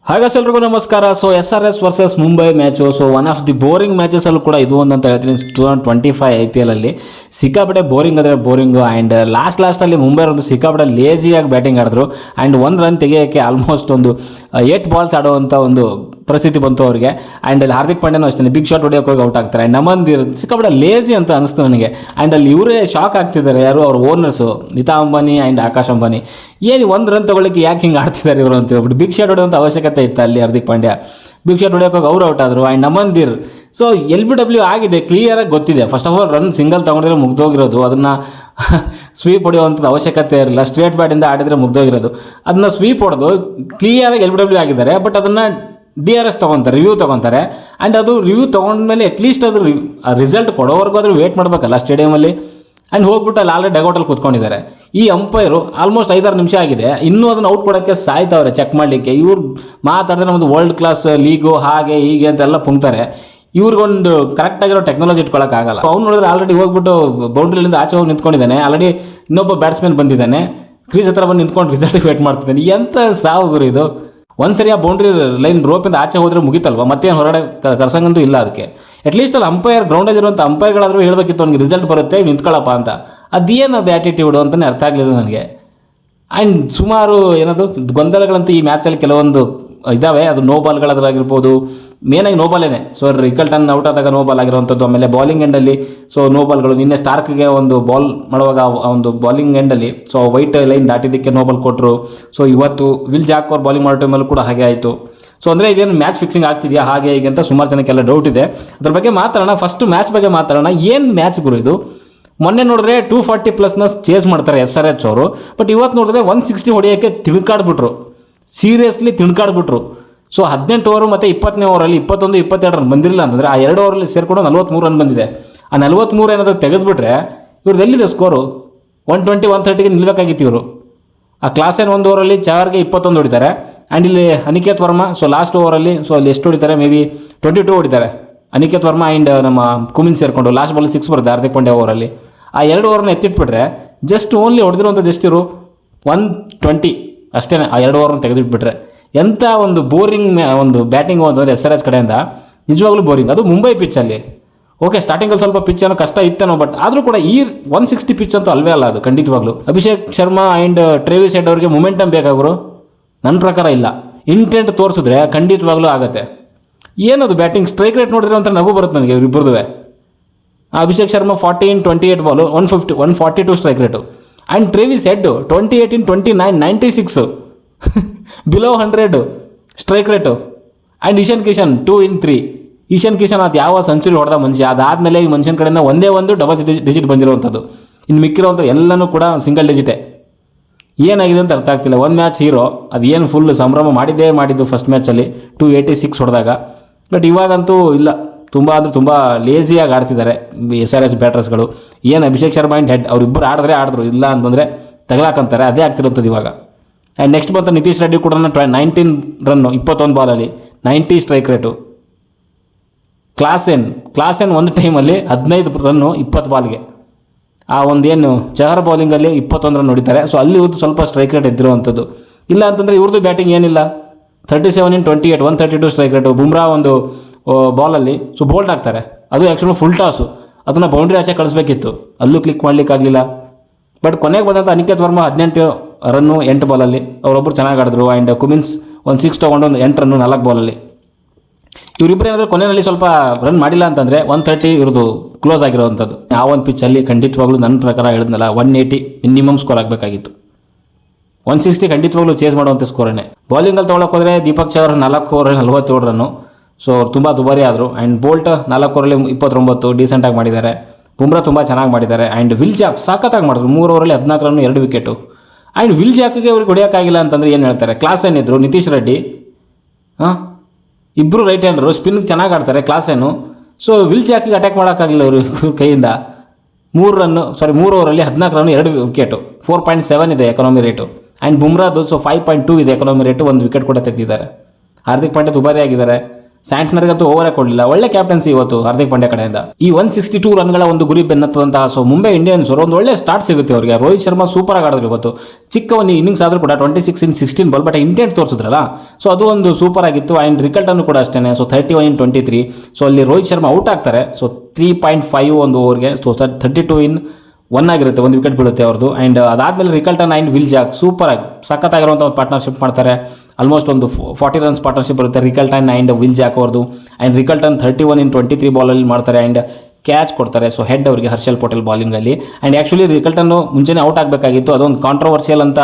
ಹಾಗಾದ್ರೆ ಎಲ್ರಿಗೂ ನಮಸ್ಕಾರ. So SRH versus Mumbai match. So one of the boring matches ಅಲ್ಲೂ ಕೂಡ ಇದು ಒಂದು ಅಂತ ಹೇಳ್ತೀನಿ. 2025 IPL ಅಲ್ಲಿ ಸಿಕ್ಕಾಪಟ್ಟೆ ಬೋರಿಂಗ್ ಅಂದರೆ ಬೋರಿಂಗು. ಆ್ಯಂಡ್ ಲಾಸ್ಟಲ್ಲಿ ಮುಂಬೈ ಒಂದು ಸಿಕ್ಕಾಪಟ್ಟೆ ಲೇಜಿಯಾಗಿ ಬ್ಯಾಟಿಂಗ್ ಆಡಿದ್ರು. ಆ್ಯಂಡ್ ಒಂದು ರನ್ ತೆಗೆಯೋಕ್ಕೆ ಆಲ್ಮೋಸ್ಟ್ ಒಂದು 8 ಬಾಲ್ಸ್ ಆಡುವಂಥ ಒಂದು ಪರಿಸ್ಥಿತಿ ಬಂತು ಅವರಿಗೆ. ಆ್ಯಂಡ್ ಅಲ್ಲಿ ಹಾರ್ದಿಕ್ ಪಾಂಡ್ಯನೂ ಅಷ್ಟೇ ಬಿಗ್ ಶಾಟ್ ಹೊಡಿಯೋಕೆ ಹೋಗಿ ಔಟ್ ಆಗ್ತಾರೆ. ಆ್ಯಂಡ್ ನಮಂದಿರ್ ಸಿಕ್ಕಾಪಟ್ಟೆ ಲೇಜಿ ಅಂತ ಅನಿಸ್ತು ನನಗೆ. ಆ್ಯಂಡ್ ಅಲ್ಲಿ ಇವರೇ ಶಾಕ್ ಆಗ್ತಿದ್ದಾರೆ, ಯಾರು ಅವ್ರ ಓನರ್ಸು ನೀತಾ ಅಂಬಾನಿ ಆ್ಯಂಡ್ ಆಕಾಶ್ ಅಂಬಾನಿ. ಏನು ಒಂದು ರನ್ ತೊಗೊಳ್ಳೋಕ್ಕೆ ಯಾಕೆ ಹಿಂಗೆ ಆಡ್ತಿದ್ದಾರೆ ಇವರು ಅಂತ ಹೇಳ್ಬಿಟ್ಟು ಬಿಗ್ ಶಾಟ್ ಹೊಡೆಯುವಂಥ ಅವಶ್ಯಕತೆ ಇತ್ತು ಅಲ್ಲಿ. ಹಾರ್ದಿಕ್ ಪಾಂಡ್ಯ ಬಿಗ್ ಶಾಟ್ ಹೊಡೆಯೋಕೆ ಹೋಗಿ ಅವ್ರು ಔಟ್ ಆದರು. ಆ್ಯಂಡ್ ನಮಂದಿರ್ ಸೊ LBW ಆಗಿದೆ, ಕ್ಲಿಯರಾಗಿ ಗೊತ್ತಿದೆ. First of all run single ತೊಗೊಂಡಿದ್ರೆ ಮುಗ್ದೋಗಿರೋದು, ಅದನ್ನು ಸ್ವೀಪ್ ಹೊಡೆಯುವಂಥದ್ದು ಅವಶ್ಯಕತೆ ಇರಲಿಲ್ಲ. ಸ್ಟ್ರೇಟ್ ಬ್ಯಾಟಿಂದ ಆಡಿದರೆ ಮುಗ್ದೋಗಿರೋದು, ಅದನ್ನ ಸ್ವೀಪ್ ಹೊಡೆದು ಕ್ಲಿಯರಾಗಿ LBW ಆಗಿದ್ದಾರೆ. ಬಟ್ ಅದನ್ನು DRS ತೊಗೊತಾರೆ, ರಿವ್ಯೂ ತೊಗೊತಾರೆ. ಆ್ಯಂಡ್ ಅದು ರಿವ್ಯೂ ತೊಗೊಂಡ್ಮೇಲೆ ಅಟ್ಲೀಸ್ಟ್ ಅದು ರಿಸಲ್ಟ್ ಕೊಡೋವರೆಗೂ ಆದರೂ ವೇಟ್ ಮಾಡಬೇಕಲ್ಲ ಸ್ಟೇಡಿಯಮಲ್ಲಿ. ಆ್ಯಂಡ್ ಹೋಗ್ಬಿಟ್ಟು ಅಲ್ಲಿ ಆಲ್ರೆಡಿ ಡಗೌಟಲ್ಲಿ ಕೂತ್ಕೊಂಡಿದ್ದಾರೆ. ಈ ಅಂಪೈರು ಆಲ್ಮೋಸ್ಟ್ 5-6 ನಿಮಿಷ ಆಗಿದೆ, ಇನ್ನೂ ಅದನ್ನು ಔಟ್ ಕೊಡೋಕ್ಕೆ ಸಾಯ್ತವ್ರೆ ಚೆಕ್ ಮಾಡಲಿಕ್ಕೆ. ಇವ್ರು ಮಾತಾಡಿದ್ರೆ ನಮ್ಮದು ವರ್ಲ್ಡ್ ಕ್ಲಾಸ್ ಲೀಗು ಹಾಗೆ ಹೀಗೆ ಅಂತೆಲ್ಲ ಪುಂಗ್ತಾರೆ. ಇವ್ರಿಗೊಂದು ಕರೆಕ್ಟಾಗಿರೋ ಟೆಕ್ನಾಲಜಿ ಇಟ್ಕೊಳ್ಳೋಕ್ಕಾಗಲ್ಲ. ಅವ್ನು ನೋಡಿದ್ರೆ ಆಲ್ರೆಡಿ ಹೋಗ್ಬಿಟ್ಟು ಬೌಂಡ್ರಿಲಿಂದ ಆಚೆ ಹೋಗಿ ನಿಂತ್ಕೊಂಡಿದ್ದಾನೆ. ಆಲ್ರೆಡಿ ಇನ್ನೊಬ್ಬ ಬ್ಯಾಟ್ಸ್ಮನ್ ಬಂದಿದ್ದಾನೆ, ಕ್ರೀಸ್ ಹತ್ರ ಬಂದು ನಿಂತ್ಕೊಂಡು ರಿಸಲ್ಟ್ ವೇಟ್ ಮಾಡ್ತಿದ್ದಾನೆ. ಎಂಥ ಸಾವು ಗುರು ಇದು. ಒಂದ್ಸರಿ ಆ ಬೌಂಡ್ರಿ ಲೈನ್ ರೋಪಿಂದ ಆಚೆ ಹೋದರೆ ಮುಗಿತಲ್ವ, ಮತ್ತೇನು ಹೊರಗಡೆ ಕರ್ಸಂಗಂತೂ ಇಲ್ಲ. ಅದಕ್ಕೆ ಅಟ್ಲೀಸ್ಟ್ ಅಲ್ಲಿ ಅಂಪೈರ್ ಗ್ರೌಂಡಲ್ಲಿರುವಂಥ ಅಂಪೈರ್ಗಳಾದರೂ ಹೇಳಬೇಕಿತ್ತು ಅವ್ನಿಗೆ ರಿಸಲ್ಟ್ ಬರುತ್ತೆ ನಿಂತ್ಕೊಳ್ಳಪ್ಪ ಅಂತ. ಅದೇನು ಅದು ಆ್ಯಟಿಟ್ಯೂಡು ಅಂತಲೇ ಅರ್ಥ ಆಗಲಿಲ್ಲ ನನಗೆ. ಆ್ಯಂಡ್ ಸುಮಾರು ಏನದು ಗೊಂದಲಗಳಂತೂ ಈ ಮ್ಯಾಚಲ್ಲಿ ಕೆಲವೊಂದು ಇದ್ದಾವೆ. ಅದು ನೋ ಬಾಲ್ಗಳಾಗಿರ್ಬೋದು, ಮೇನಾಗಿ ನೋ ಬಾಲೇನೆ. ಸೊ ರಿಕಲ್ಟನ್ ಔಟ್ ಆದಾಗ ನೋ ಬಾಲ್ ಆಗಿರುವಂಥದ್ದು. ಆಮೇಲೆ ಬಾಲಿಂಗ್ ಎಂಡಲ್ಲಿ ಸೊ ನೋ ಬಾಲ್ಗಳು. ನಿನ್ನೆ ಸ್ಟಾರ್ಕ್ಗೆ ಒಂದು ಬಾಲ್ ಮಾಡುವಾಗ ಒಂದು ಬಾಲಿಂಗ್ ಎಂಡಲ್ಲಿ ಸೊ ವೈಟ್ ಲೈನ್ ದಾಟಿದ್ದಕ್ಕೆ ನೋ ಬಾಲ್ ಕೊಟ್ಟರು. ಸೊ ಇವತ್ತು ವಿಲ್ ಜಾಕ್ ಅವ್ರು ಬಾಲಿಂಗ್ ಮಾಡೋ ಟೈಮಲ್ಲೂ ಕೂಡ ಹಾಗೆ ಆಯಿತು. ಸೊ ಅಂದರೆ ಇದೇನು ಮ್ಯಾಚ್ ಫಿಕ್ಸಿಂಗ್ ಆಗ್ತಿದೆಯಾ ಹಾಗೆ ಹೀಗೆ ಅಂತ ಸುಮಾರು ಜನಕ್ಕೆಲ್ಲ ಡೌಟ್ ಇದೆ. ಅದ್ರ ಬಗ್ಗೆ ಮಾತಾಡೋಣ. ಫಸ್ಟ್ ಮ್ಯಾಚ್ ಬಗ್ಗೆ ಮಾತಾಡೋಣ. ಏನು ಮ್ಯಾಚ್ ಗುರು ಇದು. ಮೊನ್ನೆ ನೋಡಿದ್ರೆ 240+ ಚೇಸ್ ಮಾಡ್ತಾರೆ SRH ಅವರು. ಬಟ್ ಇವತ್ತು ನೋಡಿದ್ರೆ 160 ಹೊಡೆಯೋಕ್ಕೆ ತಿಳ್ಕಾಡ್ಬಿಟ್ರು, ಸೀರಿಯಸ್ಲಿ ತಿಳ್ಕಾಡ್ಬಿಟ್ರು. ಸೊ 18 ಓವರು ಮತ್ತು 20ನೇ ಓವರಲ್ಲಿ 21, 22 ರನ್ ಬಂದಿರಲಿಲ್ಲ ಅಂತಂದರೆ ಆ 2 ಓವರಲ್ಲಿ ಸೇರಿಕೊಂಡು 43 ರನ್ ಬಂದಿದೆ. ಆ 43 ಏನಾದರೂ ತೆಗೆದುಬಿಟ್ರೆ ಇವ್ರದ್ದು ಎಲ್ಲಿದೆ ಸ್ಕೋರು? 120, 130ಗೆ ನಿಲ್ಲಬೇಕಾಗಿತ್ತು ಇವರು. ಆ ಕ್ಲಾಸ್ ಏನು 1 ಓವರಲ್ಲಿ ಚಾರ್ಗೆ 21 ಹೊಡಿತಾರೆ. ಆ್ಯಂಡ್ ಇಲ್ಲಿ ಅನಿಕೇತ್ ವರ್ಮಾ ಸೊ ಲಾಸ್ಟ್ ಓವರಲ್ಲಿ ಸೊ ಅಲ್ಲಿ ಎಷ್ಟು ಹೊಡಿತಾರೆ, ಮೇ ಬಿ 22 ಹೊಡಿತಾರೆ ಅನಿಕೇತ್ ವರ್ಮಾ ಆ್ಯಂಡ್ ನಮ್ಮ ಕುಮಿನ್ ಸೇರಿಕೊಂಡು. ಲಾಸ್ಟ್ ಬಾಲ್ 6 ಬರುತ್ತೆ ಹಾರ್ದಿಕ್ ಪಾಂಡ್ಯ ಓವರಲ್ಲಿ. ಆ 2 ಓವರ್ನ ಎತ್ತಿಟ್ಬಿಟ್ರೆ ಜಸ್ಟ್ ಓನ್ಲಿ ಹೊಡೆದಿರುವಂಥದ್ದು ಎಷ್ಟಿರು 120 ಅಷ್ಟೇ. ಆ 2 ಓವರ್ನ ತೆಗೆದಿಟ್ಬಿಟ್ರೆ ಎಂಥ ಒಂದು ಬೋರಿಂಗ್ ಒಂದು ಬ್ಯಾಟಿಂಗು ಅಂತಂದರೆ SRH ಕಡೆಯಿಂದ ನಿಜವಾಗ್ಲೂ ಬೋರಿಂಗ್. ಅದು ಮುಂಬೈ ಪಿಚ್ಚಲ್ಲಿ. ಓಕೆ, ಸ್ಟಾರ್ಟಿಂಗಲ್ಲಿ ಸ್ವಲ್ಪ ಪಿಚ್ ಏನೋ ಕಷ್ಟ ಇತ್ತೇನೋ, ಬಟ್ ಆದರೂ ಕೂಡ ಈ 160 ಪಿಚ್ ಅಂತೂ ಅಲ್ವೇ ಅಲ್ಲ ಅದು ಖಂಡಿತವಾಗ್ಲೂ. Abhishek Sharma and Travis head ಅವರಿಗೆ ಮೊಮೆಂಟಮ್ ಬೇಕಾಗರು ನನ್ನ ಪ್ರಕಾರ ಇಲ್ಲ. ಇಂಟೆಂಟ್ ತೋರಿಸಿದ್ರೆ ಖಂಡಿತವಾಗ್ಲೂ ಆಗುತ್ತೆ. ಏನದು ಬ್ಯಾಟಿಂಗ್ ಸ್ಟ್ರೈಕ್ ರೇಟ್ ನೋಡಿದ್ರೆ ಒಂಥರ ನಗು ಬರುತ್ತೆ ನನಗೆ ಇಬ್ಬರದು. Abhishek Sharma 40 in 28 ball 142 strike rate. And Travis Head 28 in 29 96 below 100 strike rate. And Ishan Kishan 2 in 3. Ishan Kishan ಅದು ಯಾವ ಸೆಂಚುರಿ ಹೊಡೆದ ಮನುಷ್ಯ. ಅದಾದಮೇಲೆ ಈ ಮನುಷ್ಯನ ಕಡೆಯಿಂದ ಒಂದೇ ಒಂದು ಡಬಲ್ ಡಿಜಿಟ್ ಬಂದಿರುವಂಥದ್ದು. ಇನ್ನು ಮಿಕ್ಕಿರೋವಂಥ ಎಲ್ಲನೂ ಕೂಡ ಸಿಂಗಲ್ ಡಿಜಿಟೇ. ಏನಾಗಿದೆ ಅಂತ ಅರ್ಥ ಆಗ್ತಿಲ್ಲ. ಒಂದು ಮ್ಯಾಚ್ ಹೀರೋ ಅದು ಏನು ಫುಲ್ ಸಂಭ್ರಮ ಮಾಡಿದ್ದು ಫಸ್ಟ್ ಮ್ಯಾಚಲ್ಲಿ 286 ಹೊಡೆದಾಗ. ಬಟ್ ಇವಾಗಂತೂ ಇಲ್ಲ, ತುಂಬ ಅಂದರೆ ತುಂಬ ಲೇಸಿಯಾಗಿ ಆಡ್ತಿದ್ದಾರೆ SRH ಬ್ಯಾಟರ್ಸ್ಗಳು. ಏನು ಅಭಿಷೇಕ್ ಶರ್ಮಾ ಆ್ಯಂಡ್ ಹೆಡ್ ಅವರಿಬ್ಬರು ಆಡಿದ್ರು, ಇಲ್ಲ ಅಂತಂದರೆ ತಗಲಾಕಂತಾರೆ. ಅದೇ ಆಗ್ತಿರೋಂಥದ್ದು ಇವಾಗ. ಆ್ಯಂಡ್ ನೆಕ್ಸ್ಟ್ ಬಂತ ನಿತೀಶ್ ರೆಡ್ಡಿ ಕೂಡ 19 run 21 ಬಾಲಲ್ಲಿ 90 strike rate. Class N ಒಂದು ಟೈಮಲ್ಲಿ 15 ರನ್ನು 20 ಬಾಲ್ಗೆ. ಆ ಒಂದೇನು ಚಹರ್ ಬೌಲಿಂಗಲ್ಲಿ 21 ರನ್ ಹೊಡಿತಾರೆ. ಸೊ ಅಲ್ಲಿ ಇವ್ರದ್ದು ಸ್ವಲ್ಪ ಸ್ಟ್ರೈಕ್ ರೇಟ್ ಎದ್ದಿರುವಂಥದ್ದು. ಇಲ್ಲ ಅಂತಂದರೆ ಇವ್ರದ್ದು ಬ್ಯಾಟಿಂಗ್ ಏನಿಲ್ಲ. 37 in 28 132 ಸ್ಟ್ರೈಕ್ ರೇಟು. ಬುಮ್ರಾ ಒಂದು ಬಾಲಲ್ಲಿ ಸೊ ಬೋಲ್ಡ್ ಆಗ್ತಾರೆ. ಅದು ಆ್ಯಕ್ಚುಲಿ ಫುಲ್ ಟಾಸು, ಅದನ್ನು ಬೌಂಡ್ರಿ ಆಚೆ ಕಳಿಸ್ಬೇಕಿತ್ತು, ಅಲ್ಲೂ ಕ್ಲಿಕ್ ಮಾಡಲಿಕ್ಕಾಗಲಿಲ್ಲ. ಬಟ್ ಕೊನೆಗೆ ಬಂದಂಥ ಅನಿಕೇತ್ ವರ್ಮಾ 18 ರನ್ನು 8 ಬಾಲಲ್ಲಿ ಅವರೊಬ್ಬರು ಚೆನ್ನಾಗಿ ಆಡಿದ್ರು. ಆ್ಯಂಡ್ ಕುಮಿನ್ಸ್ ಒಂದು 6 ತೊಗೊಂಡು ಒಂದು 8 ರನ್ನು 4 ಬಾಲಲ್ಲಿ. ಇವರಿಬ್ಬರು ಏನಾದರೂ ಕೊನೆಯಲ್ಲಿ ಸ್ವಲ್ಪ ರನ್ ಮಾಡಿಲ್ಲ ಅಂತಂದರೆ 130 ಇವ್ರದ್ದು ಕ್ಲೋಸ್ ಆಗಿರೋವಂಥದ್ದು. ಆ ಒಂದು ಪಿಚ್ಚಲ್ಲಿ ಖಂಡಿತವಾಗ್ಲೂ ನನ್ನ ಪ್ರಕಾರ ಹೇಳಿದ್ನಲ್ಲ 180 ಮಿನಿಮಮ್ ಸ್ಕೋರ್ ಆಗಬೇಕಾಗಿತ್ತು. 160 ಖಂಡಿತವಾಗ್ಲೂ ಚೇಸ್ ಮಾಡುವಂಥ ಸ್ಕೋರನ್ನೇ. ಬೌಲಿಂಗಲ್ಲಿ ತೊಗೊಳಕ್ಕೆ ಹೋದರೆ ದೀಪಕ್ ಚಹರ್ 4 ಓವರಲ್ಲಿ 47 ರನ್ನು. ಸೊ ಅವ್ರು ತುಂಬ ದುಬಾರಿ ಆದರು. ಆ್ಯಂಡ್ ಬೋಲ್ಟ್ 4 ಓವರಲ್ಲಿ 29 ಡೀಸೆಂಟಾಗಿ ಮಾಡಿದ್ದಾರೆ. ಬುಮ್ರಾ ತುಂಬ ಚೆನ್ನಾಗಿ ಮಾಡಿದ್ದಾರೆ. ಆ್ಯಂಡ್ ವಿಲ್ ಜಾಕ್ ಸಖತ್ತಾಗಿ ಮಾಡಿದ್ರು. 3 ಓವರಲ್ಲಿ 14 ರನ್ನು 2 ವಿಕೆಟು. ಆ್ಯಂಡ್ ವಿಲ್ ಜಾಕ್ಗೆ ಅವ್ರಿಗೆ ಹೊಡೆಯೋಕ್ಕಾಗಿಲ್ಲ ಅಂತಂದರೆ ಏನು ಹೇಳ್ತಾರೆ. ಕ್ಲಾಸ್ ಏನಿದ್ರು ನಿತೀಶ್ ರೆಡ್ಡಿ ಇಬ್ಬರು ರೈಟ್ ಹ್ಯಾಂಡರು, ಸ್ಪಿನ್ಗೆ ಚೆನ್ನಾಗಿ ಆಡ್ತಾರೆ ಕ್ಲಾಸ್ ಏನು. ಸೊ ವಿಲ್ ಜಾಕಿಗೆ ಅಟ್ಯಾಕ್ ಮಾಡೋಕ್ಕಾಗಲಿಲ್ಲ ಅವರು ಕೈಯಿಂದ. 3 ಓವರಲ್ಲಿ 14 ರನ್ನು 2 ವಿಕೆಟು. 4.7 ಇದೆ ಎಕಾನಮಿ ರೇಟು. ಆ್ಯಂಡ್ ಬುಮ್ರಾದು ಸೊ 5.2 ಇದೆ ಎಕಾನಮಿ ರೇಟು. 1 ವಿಕೆಟ್ ಕೂಡ ತೆಗೆದಿದ್ದಾರೆ. ಹಾರ್ದಿಕ್ ಪಾಂಡ್ಯ ದುಬಾರಿ ಆಗಿದ್ದಾರೆ. ಸ್ಯಾಂಟ್ನರ್ಗಂತೂ ಓವರೇ ಕೊಡಲಿಲ್ಲ. ಒಳ್ಳೆ ಕ್ಯಾಪ್ಟನ್ಸಿ ಇವತ್ತು ಹಾರ್ದಿಕ್ ಪಾಂಡ್ಯ ಕಡೆಯಿಂದ. ಈ 162 ರನ್ಗಳ ಒಂದು ಗುರಿ ಬೆನ್ನತ್ತದಂತಹ ಸೊ ಮುಂಬೈ ಇಂಡಿಯನ್ಸ್ ಅವರು ಒಂದು ಒಳ್ಳೆ ಸ್ಟಾರ್ಟ್ ಸಿಗುತ್ತೆ ಅವರಿಗೆ. ರೋಹಿತ್ ಶರ್ಮಾ ಸೂಪರ್ ಆಗಿ ಆಡಿದ್ರು ಇವತ್ತು. ಚಿಕ್ಕ ಒಂದು ಇನ್ನಿಂಗ್ಸ್ ಆದರೂ ಕೂಡ 26 in 16 ಬಾಲ್, ಬಟ್ ಇಂಟೆಂಟ್ ತೋರಿಸಿದ್ರಲ್ಲ, ಸೊ ಅದು ಒಂದು ಸೂಪರ್ ಆಗಿತ್ತು. ಆ್ಯಂಡ್ ರಿಕಲ್ಟನ್ ಕೂಡ ಅಷ್ಟೇ. So 31 in 23. ಸೊ ಅಲ್ಲಿ ರೋಹಿತ್ ಶರ್ಮಾ ಔಟ್ ಆಗ್ತಾರೆ. ಸೊ 3.5 ಒಂದು ಓವರ್ಗೆ. ಸೊ 32 in 1 ಆಗಿರುತ್ತೆ, ಒಂದು ವಿಕೆಟ್ ಬೀಳುತ್ತೆ ಅವ್ರದ್ದು. ಆ್ಯಂಡ್ ಅದಾದಮೇಲೆ Rickelton and Will Jack super ಆಗಿ ಸಖತ್ತಾಗಿರುವಂಥ ಒಂದು ಪಾರ್ಟ್ನರ್ಶಿಪ್ ಮಾಡ್ತಾರೆ. ಆಲ್ಮೋಸ್ಟ್ ಒಂದು 40 runs ಪಾರ್ಟ್ನರ್ಶಿಪ್ ಬರುತ್ತೆ ರಿಕಲ್ಟನ್ ಆ್ಯಂಡ್ ವಿಲ್ ಜಾಕ್ ಅವ್ರದ್ದು. ಆ್ಯಂಡ್ ರಿಕಲ್ಟನ್ 31 in 23 ಬಾಲಲ್ಲಿ ಮಾಡ್ತಾರೆ. ಆ್ಯಂಡ್ ಕ್ಯಾಚ್ ಕೊಡ್ತಾರೆ. ಸೊ ಹೆಡ್ ಅವರಿಗೆ ಹರ್ಷಲ್ ಪಟೇಲ್ ಬಾಲಿಂಗಲ್ಲಿ. ಆ್ಯಂಡ್ ಆ್ಯಕ್ಚುಲಿ ರಿಕಲ್ಟನ್ನು ಮುಂಚೆನೇ ಔಟ್ ಆಗಬೇಕಾಗಿತ್ತು. ಅದೊಂದು ಕಾಂಟ್ರವರ್ಸಿಯಲ್ ಅಂತ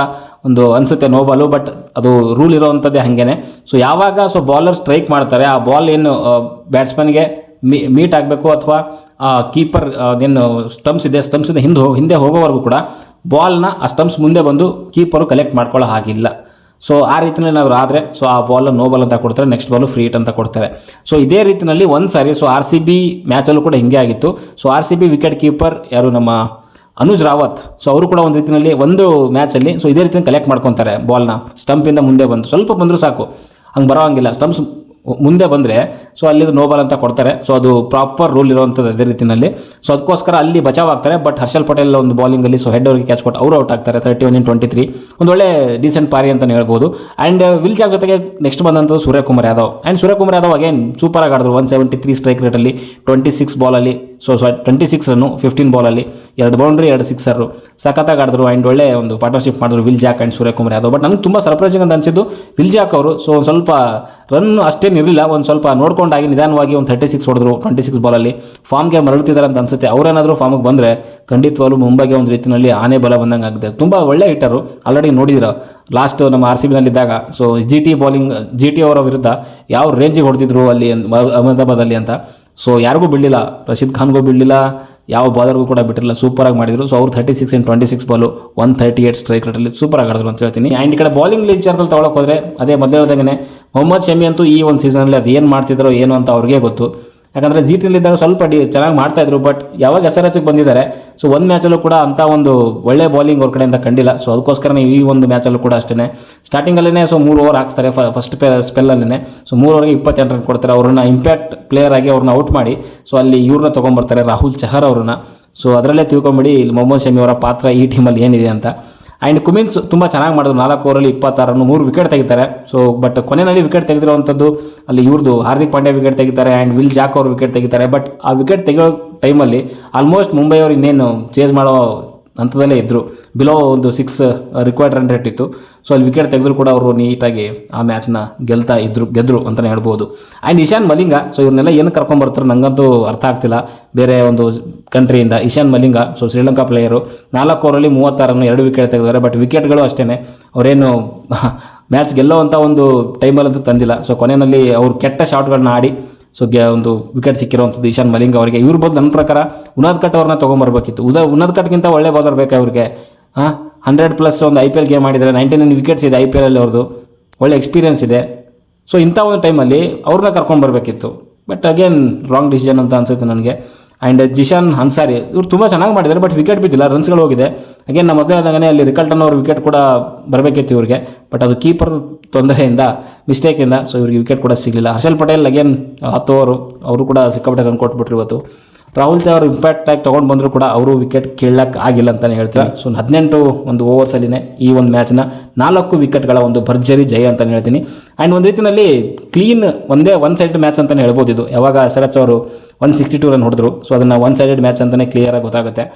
ಒಂದು ಅನಿಸುತ್ತೆ, ನೋ ಬಾಲು, ಬಟ್ ಅದು ರೂಲ್ ಇರೋವಂಥದ್ದೇ ಹಾಗೇನೆ. ಸೊ ಯಾವಾಗ ಸೊ ಬಾಲರ್ ಸ್ಟ್ರೈಕ್ ಮಾಡ್ತಾರೆ, ಆ ಬಾಲ್ ಏನು ಬ್ಯಾಟ್ಸ್ಮನ್ಗೆ ಮೀಟ್ ಆಗಬೇಕು ಅಥವಾ ಕೀಪರ್ ಏನು ಸ್ಟಂಪ್ಸ್ ಇದೆ ಹಿಂದೆ ಹೋಗೋವರೆಗೂ ಕೂಡ ಬಾಲ್ನ ಆ ಸ್ಟಂಪ್ಸ್ ಮುಂದೆ ಬಂದು ಕೀಪರು ಕಲೆಕ್ಟ್ ಮಾಡ್ಕೊಳ್ಳೋ ಹಾಗಿಲ್ಲ. ಸೊ ಆ ರೀತಿಯಲ್ಲಿ ಏನಾದರೂ ಆದರೆ ಸೊ ಆ ಬಾಲ್ ನೋ ಬಾಲ್ ಅಂತ ಕೊಡ್ತಾರೆ, ನೆಕ್ಸ್ಟ್ ಬಾಲು ಫ್ರೀ ಹಿಟ್ ಅಂತ ಕೊಡ್ತಾರೆ. ಸೊ ಇದೇ ರೀತಿಯಲ್ಲಿ ಒಂದು ಸಾರಿ ಸೊ RCB ಮ್ಯಾಚಲ್ಲೂ ಕೂಡ ಹಿಂಗೆ ಆಗಿತ್ತು. ಸೊ RCB ವಿಕೆಟ್ ಕೀಪರ್ ಯಾರು ನಮ್ಮ ಅನುಜ್ ರಾವತ್, ಸೊ ಅವರು ಕೂಡ ಒಂದು ರೀತಿಯಲ್ಲಿ ಒಂದು ಮ್ಯಾಚಲ್ಲಿ ಸೊ ಇದೇ ರೀತಿಯಲ್ಲಿ ಕಲೆಕ್ಟ್ ಮಾಡ್ಕೊತಾರೆ ಬಾಲ್ನ. ಸ್ಟಂಪಿಂದ ಮುಂದೆ ಬಂದು ಸ್ವಲ್ಪ ಬಂದರೂ ಸಾಕು, ಹಂಗೆ ಬರೋಂಗಿಲ್ಲ. ಸ್ಟಂಪ್ಸ್ ಮುಂದೆ ಬಂದರೆ ಸೊ ಅಲ್ಲಿ ನೋ ಬಾಲ್ ಅಂತ ಕೊಡ್ತಾರೆ. ಸೊ ಅದು ಪ್ರಾಪರ್ ರೂಲ್ ಇರುವಂಥದ್ದು ಅದೇ ರೀತಿಯಲ್ಲಿ. ಸೊ ಅದಕ್ಕೋಸ್ಕರ ಅಲ್ಲಿ ಬಚಾವ್ ಆಗ್ತಾರೆ. ಬಟ್ ಹರ್ಷಲ್ ಪಟೇಲ್ ಒಂದು ಬಾಲಿಂಗಲ್ಲಿ ಸೊ ಹೆಡ್ ಅವರಿಗೆ ಕ್ಯಾಚ್ ಕೊಟ್ಟು ಅವರು ಔಟ್ ಆಗ್ತಾರೆ 31 in 23. ಒಂದು ಒಳ್ಳೆ ಡೀಸೆಂಟ್ ಪಾರಿ ಅಂತಲೇ ಹೇಳ್ಬೋದು. ಆ್ಯಂಡ್ ವಿಲ್ ಜಾಕ್ ಜೊತೆಗೆ ನೆಕ್ಸ್ಟ್ ಬಂದಂಥದ್ದು Suryakumar Yadav. And Suryakumar Yadav again super ಆಗಿ ಆಡಿದ್ರು. 173 ಸ್ಟ್ರೈಕ್ ರೇಟಲ್ಲಿ 26 ಬಾಲಲ್ಲಿ 26 ರನ್ನು 15 ಬಾಲಲ್ಲಿ 2 ಬೌಂಡ್ರಿ 2 ಸಿಕ್ಸರು ಸಖತ್ತಾಗಿ ಆಡಿದ್ರು. ಆ್ಯಂಡ್ ಒಳ್ಳೆ ಒಂದು ಪಾರ್ಟ್ನರ್ಶಿಪ್ ಮಾಡಿದ್ರು Will Jacks and Suryakumar Yadav. But ನನಗೆ ತುಂಬ ಸರ್ಪ್ರೈಸಿಂಗ್ ಅಂತ ಅನಿಸಿದ್ದು ವಿಲ್ ಜಾಕ್ ಅವರು. ಸೊ ಒಂದು ಸ್ವಲ್ಪ ರನ್ ಅಷ್ಟೇನಿರಲಿಲ್ಲ, ಒಂದು ಸ್ವಲ್ಪ ನೋಡ್ಕೊಂಡಾಗಿ ನಿಧಾನವಾಗಿ ಒಂದು 36 ಹೊಡೆದ್ರು 26 ಬಾಲಲ್ಲಿ. ಫಾರ್ಮ್ಗೆ ಮರಳುತ್ತಿದ್ದಾರೆ ಅಂತ ಅನಿಸುತ್ತೆ. ಅವರೇನಾದರೂ ಫಾರ್ಮಿಗೆ ಬಂದರೆ ಖಂಡಿತವಾಗ್ಲೂ ಮುಂಬೈಗೆ ಒಂದು ರೀತಿಯಲ್ಲಿ ಆನೆ ಬಲ ಬಂದಂಗೆ ಆಗುತ್ತೆ. ತುಂಬ ಒಳ್ಳೆ ಹಿಟ್ಟರು. ಆಲ್ರೆಡಿ ನೋಡಿದಿರ ಲಾಸ್ಟ್ ನಮ್ಮ RCBನಲ್ಲಿದ್ದಾಗ ಸೊ GT ಅವರ ವಿರುದ್ಧ ಯಾವ ರೇಂಜಿಗೆ ಹೊಡೆದಿದ್ರು ಅಲ್ಲಿ ಅಹಮದಾಬಾದಲ್ಲಿ ಅಂತ. ಸೊ ಯಾರಿಗೂ ಬಿಡಲಿಲ್ಲ, ರಶೀದ್ ಖಾನ್ಗೂ ಬಿಡಲಿಲ್ಲ, ಯಾವ ಬಾಲರ್ಗೂ ಕೂಡ ಬಿಟ್ಟಿರಲಿಲ್ಲ, ಸೂಪರಾಗಿ ಮಾಡಿದರು. ಸೊ ಅವ್ರು 36 in 26 ಬಾಲು 138 ಸ್ಟ್ರೈಕ್ ರೇಟಲ್ಲಿ ಸೂಪರಾಗಿ ಆಡಿದ್ರು ಅಂತ ಹೇಳ್ತೀನಿ. ಆ್ಯಂಡ್ ಈ ಕಡೆ ಬಾಲಿಂಗ್ ವಿಚಾರದಲ್ಲಿ ತಗೊಳಕ್ಕೆ ಹೋದರೆ ಅದೇ ಮಧ್ಯದಾಗೇ ಮೊಹಮ್ಮದ್ ಶಮಿ ಅಂತೂ ಈ ಒಂದು ಸೀಸನಲ್ಲಿ ಅದು ಏನು ಮಾಡ್ತಿದ್ರು ಏನು ಅಂತ ಅವ್ರಿಗೆ ಗೊತ್ತು. ಯಾಕಂದರೆ ಜೀಟಿನಲ್ಲಿದ್ದಾಗ ಸ್ವಲ್ಪ ಚೆನ್ನಾಗಿ ಮಾಡ್ತಾಯಿದ್ರು. ಬಟ್ ಯಾವಾಗ SRHಗೆ ಬಂದಿದ್ದಾರೆ ಸೊ ಒಂದು ಮ್ಯಾಚಲ್ಲೂ ಕೂಡ ಅಂಥ ಒಂದು ಒಳ್ಳೆ ಬಾಲಿಂಗ್ ಅವ್ರ ಕಡೆಯಿಂದ ಕಂಡಿಲ್ಲ. ಸೊ ಅದಕ್ಕೋಸ್ಕರ ಈ ಒಂದು ಮ್ಯಾಚಲ್ಲೂ ಕೂಡ ಅಷ್ಟೇ ಸ್ಟಾರ್ಟಿಂಗಲ್ಲೇ ಸೊ 3 ಓವರ್ ಹಾಕ್ತಾರೆ ಫಸ್ಟ್ ಸ್ಪೆಲ್ಲಲ್ಲೇ. ಸೊ 3 ಓವರ್ಗೆ 28 ರನ್ ಕೊಡ್ತಾರೆ. ಅವ್ರನ್ನ ಇಂಪ್ಯಾಕ್ಟ್ ಪ್ಲೇಯರ್ ಆಗಿ ಅವ್ರನ್ನ ಔಟ್ ಮಾಡಿ ಸೊ ಅಲ್ಲಿ ಇವ್ರನ್ನ ತೊಗೊಂಬರ್ತಾರೆ ರಾಹುಲ್ ಚಹರ್ ಅವ್ರನ್ನ. ಸೊ ಅದರಲ್ಲೇ ತಿಳ್ಕೊಂಬಿಡಿ ಇಲ್ಲಿ ಮೊಹಮ್ಮದ್ ಶಮಿ ಅವರ ಪಾತ್ರ ಈ ಟೀಮಲ್ಲಿ ಏನಿದೆ ಅಂತ. ಆ್ಯಂಡ್ ಕುಮಿನ್ಸ್ ತುಂಬ ಚೆನ್ನಾಗಿ ಮಾಡಿದ್ರು. 4 ಓವರಲ್ಲಿ 26 ರನ್ 3 ವಿಕೆಟ್ ತೆಗಿತಾರೆ. ಸೊ ಬಟ್ ಕೊನೆಯಲ್ಲಿ ವಿಕೆಟ್ ತೆಗೆದಿರುವಂಥದ್ದು ಅಲ್ಲಿ ಇವ್ರದ್ದು ಹಾರ್ದಿಕ್ ಪಾಂಡ್ಯ ವಿಕೆಟ್ ತೆಗಿತಾರೆ ಆ್ಯಂಡ್ ವಿಲ್ ಜಾಕ್ ಅವರು ವಿಕೆಟ್ ತೆಗಿತಾರೆ. ಬಟ್ ಆ ವಿಕೆಟ್ ತೆಗೆಯೋ ಟೈಮಲ್ಲಿ ಆಲ್ಮೋಸ್ಟ್ ಮುಂಬೈ ಅವರು ಇನ್ನೇನು ಚೇಸ್ ಮಾಡೋ ಹಂತದಲ್ಲೇ ಇದ್ದರು. ಬಿಲೋ ಒಂದು 6 ರಿಕ್ವೈರ್ಡ್ ರನ್ ರೇಟ್ ಇತ್ತು. ಸೊ ಅಲ್ಲಿ ವಿಕೆಟ್ ತೆಗೆದ್ರು ಕೂಡ ಅವರು ನೀಟಾಗಿ ಆ ಮ್ಯಾಚ್ನ ಗೆದ್ದರು ಅಂತಲೇ ಹೇಳ್ಬೋದು. ಆ್ಯಂಡ್ ಇಶಾನ್ ಮಲಿಂಗ, ಸೊ ಇವ್ರನ್ನೆಲ್ಲ ಏನು ಕರ್ಕೊಂಬರ್ತಾರೆ ನನಗಂತೂ ಅರ್ಥ ಆಗ್ತಿಲ್ಲ. ಬೇರೆ ಒಂದು ಕಂಟ್ರಿಯಿಂದ ಇಶಾನ್ ಮಲಿಂಗ, ಸೊ ಶ್ರೀಲಂಕಾ ಪ್ಲೇಯರು, 4 ಓವರಲ್ಲಿ 36 ರನ್ 2 ವಿಕೆಟ್ ತೆಗೆದಿದ್ದಾರೆ. ಬಟ್ ವಿಕೆಟ್ಗಳು ಅಷ್ಟೇ ಅವರೇನು ಮ್ಯಾಚ್ ಗೆಲ್ಲೋವಂಥ ಒಂದು ಟೈಮಲ್ಲಂತೂ ತಂದಿಲ್ಲ. ಸೊ ಕೊನೆಯಲ್ಲಿ ಅವರು ಕೆಟ್ಟ ಶಾಟ್ಗಳನ್ನ ಆಡಿ ಸೊ ಒಂದು ವಿಕೆಟ್ ಸಿಕ್ಕಿರುವಂಥದ್ದು ಇಶಾನ್ ಮಲಿಂಗ ಅವರಿಗೆ. ಇವ್ರ ಬದಲು ನನ್ನ ಪ್ರಕಾರ ಉನಾದ್ಕಟ್ ಅವ್ರನ್ನ ತೊಗೊಂಬರ್ಬೇಕಿತ್ತು. ಉನಾದ್ಕಟ್ಗಿಂತ ಒಳ್ಳೆ ಬಾಲರ್ ಬೇಕಾ ಅವ್ರಿಗೆ. 100+ ಒಂದು IPL ಗೇಮ್ ಮಾಡಿದ್ದಾರೆ, 99 ವಿಕೆಟ್ಸ್ ಇದೆ IPL ಅವ್ರದ್ದು, ಒಳ್ಳೆ ಎಕ್ಸ್ಪೀರಿಯನ್ಸ್ ಇದೆ. ಸೊ ಇಂಥ ಒಂದು ಟೈಮಲ್ಲಿ ಅವ್ರನ್ನ ಕರ್ಕೊಂಬರ್ಬೇಕಿತ್ತು. ಬಟ್ ಅಗೇನ್ ರಾಂಗ್ ಡಿಸಿಷನ್ ಅಂತ ಅನ್ಸುತ್ತೆ ನನಗೆ. ಆ್ಯಂಡ್ ಜಿಶಾನ್ ಅನ್ಸಾರಿ ಇವ್ರು ತುಂಬ ಚೆನ್ನಾಗಿ ಮಾಡಿದ್ದಾರೆ. ಬಟ್ ವಿಕೆಟ್ ಬಿದ್ದಿಲ್ಲ, ರನ್ಸ್ಗಳು ಹೋಗಿದೆ. ಅಗೇನ್ ನಮ್ಮ ಮೊದಲೇ ಅಲ್ಲಿ ರಿಕಲ್ಟನ್ ಅವ್ರ ವಿಕೆಟ್ ಕೂಡ ಬರಬೇಕಿತ್ತು ಇವ್ರಿಗೆ. ಬಟ್ ಅದು ಕೀಪರ್ ತೊಂದರೆಯಿಂದ ಮಿಸ್ಟೇಕಿಂದ ಸೊ ಇವ್ರಿಗೆ ವಿಕೆಟ್ ಕೂಡ ಸಿಗಲಿಲ್ಲ. ಹರ್ಷಲ್ ಪಟೇಲ್ ಅಗೇನ್ 10 ಓವರು ಅವರು ಕೂಡ ಸಿಕ್ಕಾಪಟ್ಟೆ ರನ್ ಕೊಟ್ಬಿಟ್ರು ಇವತ್ತು. ರಾಹುಲ್ ಚಹರ್ ಇಂಪ್ಯಾಕ್ಟ್ ಆಗಿ ತೊಗೊಂಡು ಬಂದರೂ ಕೂಡ ಅವರು ವಿಕೆಟ್ ಕೀಳಕ್ಕೆ ಆಗಿಲ್ಲ ಅಂತಲೇ ಹೇಳ್ತಾರೆ. ಸೊ 18 ಒಂದು ಓವರ್ಸಲ್ಲಿನೇ ಈ ಒಂದು ಮ್ಯಾಚ್ನ 4 ವಿಕೆಟ್ಗಳ ಒಂದು ಭರ್ಜರಿ ಜಯ ಅಂತಲೇ ಹೇಳ್ತೀನಿ. ಆ್ಯಂಡ್ ಒಂದು ರೀತಿಯಲ್ಲಿ ಕ್ಲೀನ್ ಒನ್ ಸೈಡ್ ಮ್ಯಾಚ್ ಅಂತಲೇ ಹೇಳ್ಬೋದು ಇದು. ಯಾವಾಗ SRH ಅವರು 162 ರನ್ ಹೊಡೆದ್ರು ಸೊ ಅದನ್ನು 1 ಸೈಡೆಡ್ ಮ್ಯಾಚ್ ಅಂತಲೇ ಕ್ಲಿಯರಾಗಿ ಗೊತ್ತಾಗುತ್ತೆ.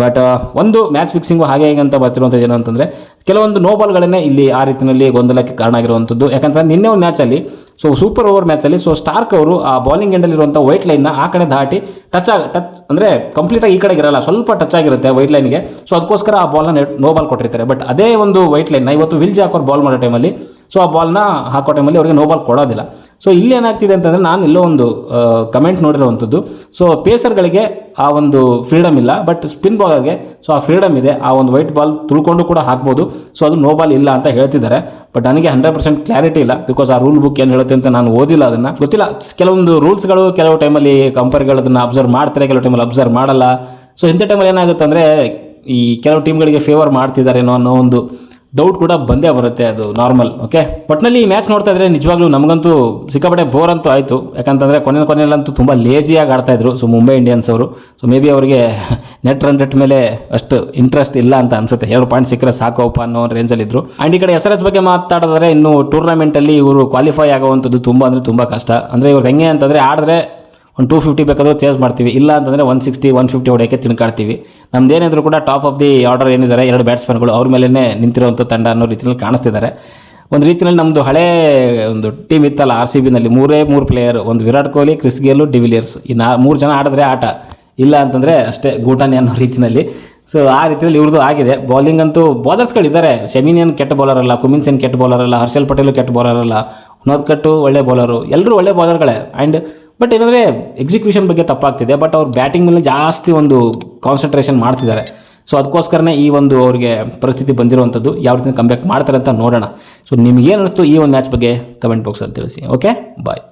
ಬಟ್ ಒಂದು ಮ್ಯಾಚ್ ಫಿಕ್ಸಿಂಗು ಹಾಗೆ ಹೇಗೆ ಅಂತ ಬರ್ತಿರುವಂಥದ್ದು ಏನು ಅಂತಂದರೆ ಕೆಲವೊಂದು ನೋ ಬಾಲ್ಗಳನ್ನೇ ಇಲ್ಲಿ ಆ ರೀತಿಯಲ್ಲಿ ಗೊಂದಲಕ್ಕೆ ಕಾರಣ ಆಗಿರುವಂಥದ್ದು. ಯಾಕಂದರೆ ನಿನ್ನೆ ಒಂದು ಮ್ಯಾಚಲ್ಲಿ ಸೊ ಸೂಪರ್ ಓವರ್ ಮ್ಯಾಚಲ್ಲಿ ಸೊ ಸ್ಟಾರ್ಕ್ ಅವರು ಆ ಬಾಲಿಂಗ್ ಎಂಡಲ್ಲಿರುವಂಥ ವೈಟ್ ಲೈನ್ನ ಆ ಕಡೆ ದಾಟಿ ಟಚ್ ಅಂದರೆ ಕಂಪ್ಲೀಟಾಗಿ ಈ ಕಡೆಗೆ ಇರಲ್ಲ, ಸ್ವಲ್ಪ ಟಚ್ ಆಗಿರುತ್ತೆ ವೈಟ್ ಲೈನ್ಗೆ. ಸೊ ಅದಕ್ಕೋಸ್ಕರ ಆ ಬಾಲ್ನ ನೋ ಬಾಲ್ ಕೊಟ್ಟಿರ್ತಾರೆ. ಬಟ್ ಅದೇ ಒಂದು ವೈಟ್ ಲೈನ್ನ ಇವತ್ತು ವಿಲ್ ಜಾಕ್ ಅವ್ರು ಬಾಲ್ ಮಾಡೋ ಟೈಮಲ್ಲಿ ಸೊ ಆ ಬಾಲ್ನ ಹಾಕೋ ಟೈಮಲ್ಲಿ ಅವ್ರಿಗೆ ನೋ ಬಾಲ್ ಕೊಡೋದಿಲ್ಲ. ಸೊ ಇಲ್ಲಿ ಏನಾಗ್ತಿದೆ ಅಂತಂದರೆ ನಾನು ಎಲ್ಲೋ ಒಂದು ಕಮೆಂಟ್ ನೋಡಿರೋವಂಥದ್ದು. ಸೊ ಪೇಸರ್ಗಳಿಗೆ ಆ ಒಂದು ಫ್ರೀಡಮ್ ಇಲ್ಲ, ಬಟ್ ಸ್ಪಿನ್ ಬಾಲರ್ಗೆ ಸೊ ಆ ಫ್ರೀಡಮ್ ಇದೆ. ಆ ಒಂದು ವೈಟ್ ಬಾಲ್ ತುಳ್ಕೊಂಡು ಕೂಡ ಹಾಕ್ಬೋದು. ಸೊ ಅದು ನೋ ಬಾಲ್ ಇಲ್ಲ ಅಂತ ಹೇಳ್ತಿದ್ದಾರೆ. ಬಟ್ ನನಗೆ 100% ಕ್ಲಾರಿಟಿ ಇಲ್ಲ, ಬಿಕಾಸ್ ಆ ರೂಲ್ ಬುಕ್ ಏನು ಹೇಳುತ್ತೆ ಅಂತ ನಾನು ಓದಿಲ್ಲ, ಅದನ್ನು ಗೊತ್ತಿಲ್ಲ. ಕೆಲವೊಂದು ರೂಲ್ಸ್ಗಳು ಕೆಲವು ಟೈಮಲ್ಲಿ ಕಂಪೇರ್ಗಳು ಅದನ್ನು ಅಬ್ಸರ್ವ್ ಮಾಡ್ತಾರೆ, ಕೆಲವು ಟೈಮಲ್ಲಿ ಅಬ್ಸರ್ವ್ ಮಾಡಲ್ಲ. ಸೊ ಇಂಥ ಟೈಮಲ್ಲಿ ಏನಾಗುತ್ತೆ ಅಂದರೆ ಈ ಕೆಲವು ಟೀಮ್ಗಳಿಗೆ ಫೇವರ್ ಮಾಡ್ತಿದ್ದಾರೇನೋ ಅನ್ನೋ ಒಂದು ಡೌಟ್ ಕೂಡ ಬಂದೇ ಬರುತ್ತೆ, ಅದು ನಾರ್ಮಲ್. ಓಕೆ, ಒಟ್ಟಿನಲ್ಲಿ ಈ ಮ್ಯಾಚ್ ನೋಡ್ತಾ ಇದ್ರೆ ನಿಜವಾಗ್ಲೂ ನಮಗಂತೂ ಸಿಕ್ಕಾಪಟ್ಟೆ ಬೋರ್ ಅಂತೂ ಆಯಿತು. ಯಾಕಂತಂದರೆ ಕೊನೆಯಲ್ಲಂತೂ ತುಂಬ ಲೇಜಿಯಾಗಿ ಆಡ್ತಾಯಿದ್ರು ಮುಂಬೈ ಇಂಡಿಯನ್ಸ್ ಅವರು. ಮೇ ಬಿ ಅವರಿಗೆ ನೆಟ್ ರನ್ ರೇಟ್ ಮೇಲೆ ಅಷ್ಟು ಇಂಟ್ರೆಸ್ಟ್ ಇಲ್ಲ ಅಂತ ಅನ್ಸುತ್ತೆ. 2 ಪಾಯಿಂಟ್ ಸಿಕ್ಕರೆ ಸಾಕಪ್ಪ ಅನ್ನೋ ರೇಂಜಲ್ಲಿದ್ದರು. ಆ್ಯಂಡ್ ಈ ಕಡೆ SRH ಬಗ್ಗೆ ಮಾತಾಡಿದ್ರೆ ಇನ್ನು ಟೂರ್ನಮೆಂಟಲ್ಲಿ ಇವರು ಕ್ವಾಲಿಫೈ ಆಗುವಂಥದ್ದು ತುಂಬ ಅಂದರೆ ತುಂಬ ಕಷ್ಟ. ಅಂದರೆ ಇವ್ರು ಹೆಂಗೆ ಅಂತಂದರೆ ಆಡಿದ್ರೆ ಒಂದು 250 ಬೇಕಾದರೂ ಚೇಸ್ ಮಾಡ್ತೀವಿ, ಇಲ್ಲ ಅಂತಂದರೆ 160 150 ಹೊಡೆಯೋಕ್ಕೆ ತಿನ್ಕಾಡ್ತೀವಿ. ನಮ್ದೇನಿದ್ರು ಕೂಡ ಟಾಪ್ ಆಫ್ ದಿ ಆರ್ಡರ್ ಏನಿದ್ದಾರೆ 2 ಬ್ಯಾಟ್ಸ್ಮನ್ಗಳು ಅವ್ರ ಮೇಲೇ ನಿಂತಿರುವಂಥ ತಂಡ ಅನ್ನೋ ರೀತಿಯಲ್ಲಿ ಕಾಣಿಸ್ತಿದ್ದಾರೆ. ಒಂದು ರೀತಿಯಲ್ಲಿ ನಮ್ಮದು ಹಳೇ ಒಂದು ಟೀಮ್ ಇತ್ತಲ್ಲ RCBನಲ್ಲಿ, 3 ಪ್ಲೇಯರ್, ಒಂದು Virat Kohli, Chris Gayle, de Villiers. ಈ 3 ಜನ ಆಡಿದ್ರೆ ಆಟ, ಇಲ್ಲ ಅಂತಂದರೆ ಅಷ್ಟೇ ಗೂಟಾನೆ ಅನ್ನೋ ರೀತಿಯಲ್ಲಿ. ಆ ರೀತಿಯಲ್ಲಿ ಇವ್ರದ್ದು ಆಗಿದೆ. ಬೌಲಿಂಗ್ ಅಂತೂ ಬೌಲರ್ಸ್ಗಳಿದ್ದಾರೆ. ಶಮಿನ್ ಕೆಟ್ಟ ಬೌಲರ್ ಅಲ್ಲ, ಕುಮಿನ್ಸ್ ಕೆಟ್ಟ ಬೌಲರ್ ಅಲ್ಲ, ಹರ್ಷಲ್ ಪಟೇಲು ಕೆಟ್ಟ ಬೌಲರ್ ಅಲ್ಲ, ಉನಾದ್ಕಟ್ಟು ಒಳ್ಳೆ ಬೌಲರು, ಎಲ್ಲರೂ ಒಳ್ಳೆ ಬೌಲರ್ಗಳೇ. ಆ್ಯಂಡ್ ಬಟ್ ಏನಂದರೆ ಎಕ್ಸಿಕ್ಯೂಷನ್ ಬಗ್ಗೆ ತಪ್ಪಾಗ್ತಿದೆ. ಬಟ್ ಅವ್ರು ಬ್ಯಾಟಿಂಗ್ ಮೇಲೆ ಜಾಸ್ತಿ ಒಂದು ಕಾನ್ಸಂಟ್ರೇಷನ್ ಮಾಡ್ತಿದ್ದಾರೆ. ಅದಕ್ಕೋಸ್ಕರನೇ ಈ ಒಂದು ಅವ್ರಿಗೆ ಪರಿಸ್ಥಿತಿ ಬಂದಿರುವಂಥದ್ದು. ಯಾವ ರೀತಿ ಕಂಬ್ಯಾಕ್ ಮಾಡ್ತಾರೆ ಅಂತ ನೋಡೋಣ. ನಿಮಗೇನು ಅನಿಸ್ತು ಈ ಒಂದು ಮ್ಯಾಚ್ ಬಗ್ಗೆ ಕಮೆಂಟ್ ಬಾಕ್ಸಲ್ಲಿ ತಿಳಿಸಿ. ಓಕೆ, ಬಾಯ್.